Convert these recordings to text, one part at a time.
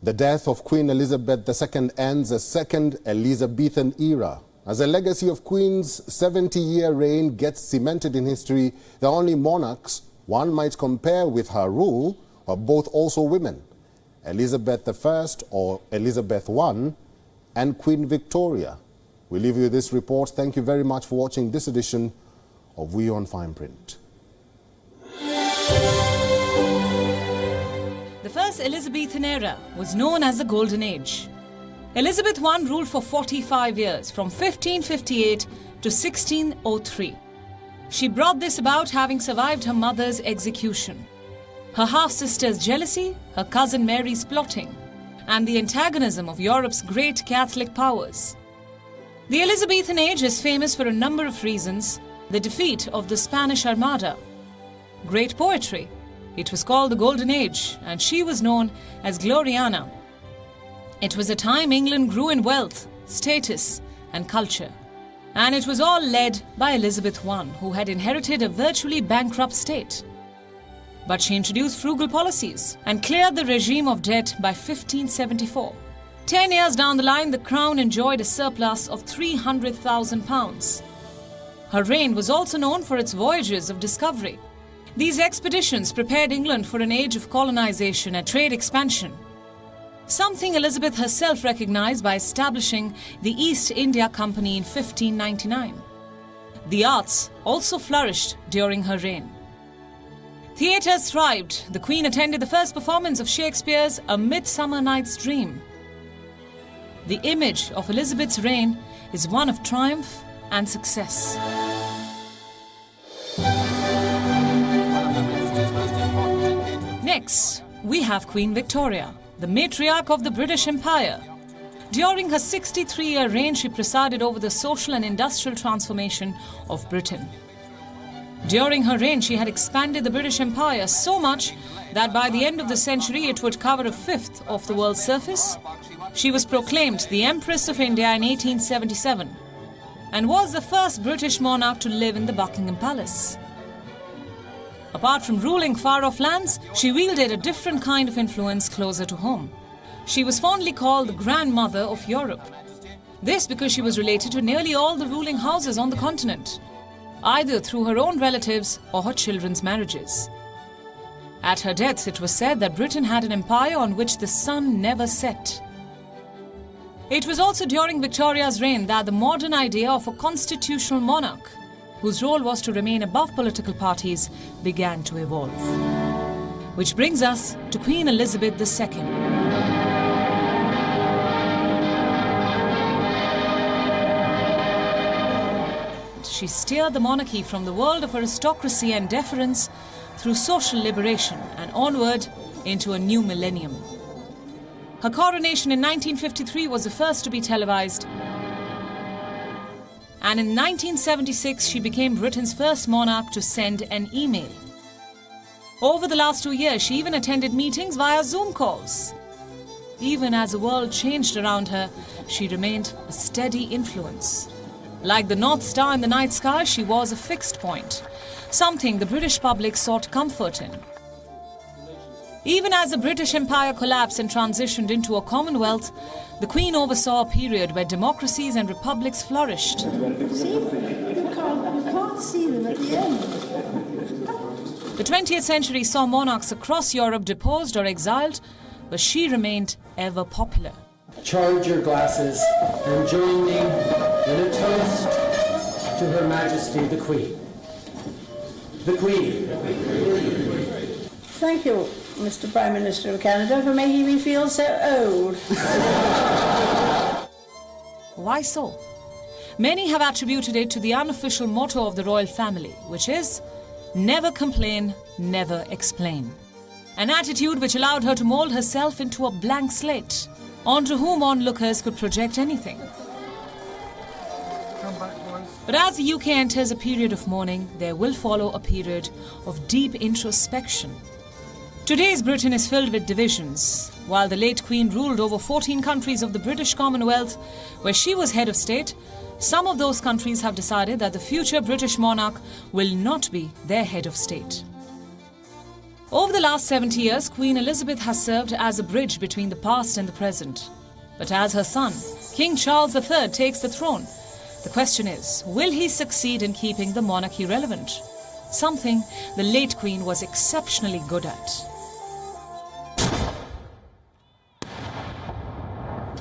The death of Queen Elizabeth II ends a second Elizabethan era. As a legacy of Queen's 70-year reign gets cemented in history, the only monarchs one might compare with her rule are both also women, Elizabeth I or Elizabeth I and Queen Victoria. We leave you with this report. Thank you very much for watching this edition of WION Fineprint. The first Elizabethan era was known as the Golden Age. Elizabeth I ruled for 45 years, from 1558 to 1603. She brought this about having survived her mother's execution, her half-sister's jealousy, her cousin Mary's plotting, and the antagonism of Europe's great Catholic powers. The Elizabethan age is famous for a number of reasons: the defeat of the Spanish Armada, great poetry. It was called the Golden Age, and she was known as Gloriana. It was a time England grew in wealth, status, and culture. And it was all led by Elizabeth I, who had inherited a virtually bankrupt state. But she introduced frugal policies and cleared the regime of debt by 1574. 10 years down the line, the crown enjoyed a surplus of £300,000. Her reign was also known for its voyages of discovery. These expeditions prepared England for an age of colonization and trade expansion, something Elizabeth herself recognized by establishing the East India Company in 1599. The arts also flourished during her reign. Theatres thrived. The Queen attended the first performance of Shakespeare's A Midsummer Night's Dream. The image of Elizabeth's reign is one of triumph and success. Next, we have Queen Victoria, the matriarch of the British Empire. During her 63-year reign, she presided over the social and industrial transformation of Britain. During her reign, she had expanded the British Empire so much that by the end of the century, it would cover a fifth of the world's surface. She was proclaimed the Empress of India in 1877 and was the first British monarch to live in the Buckingham Palace. Apart from ruling far-off lands, she wielded a different kind of influence closer to home. She was fondly called the grandmother of Europe. This because she was related to nearly all the ruling houses on the continent, either through her own relatives or her children's marriages. At her death, it was said that Britain had an empire on which the sun never set. It was also during Victoria's reign that the modern idea of a constitutional monarch, whose role was to remain above political parties, began to evolve. Which brings us to Queen Elizabeth II. She steered the monarchy from the world of aristocracy and deference through social liberation and onward into a new millennium. Her coronation in 1953 was the first to be televised, and in 1976 she became Britain's first monarch to send an email. Over the last 2 years, she even attended meetings via Zoom calls. Even as the world changed around her, she remained a steady influence. Like the North Star in the night sky, she was a fixed point, something the British public sought comfort in. Even as the British Empire collapsed and transitioned into a Commonwealth, the Queen oversaw a period where democracies and republics flourished. See? You can't see them at the end. The 20th century saw monarchs across Europe deposed or exiled, but she remained ever popular. Charge your glasses and join me in a toast to Her Majesty the Queen. The Queen. Thank you, Mr. Prime Minister of Canada, for making me feel so old. Why so? Many have attributed it to the unofficial motto of the royal family, which is, never complain, never explain. An attitude which allowed her to mold herself into a blank slate, onto whom onlookers could project anything. But as the UK enters a period of mourning, there will follow a period of deep introspection. Today's Britain is filled with divisions. While the late Queen ruled over 14 countries of the British Commonwealth, where she was head of state, some of those countries have decided that the future British monarch will not be their head of state. Over the last 70 years, Queen Elizabeth has served as a bridge between the past and the present. But as her son, King Charles III, takes the throne, the question is, will he succeed in keeping the monarchy relevant? Something the late Queen was exceptionally good at.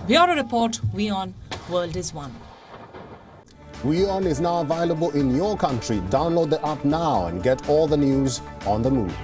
Bureau Report, WION, World is One. WION is now available in your country. Download the app now and get all the news on the move.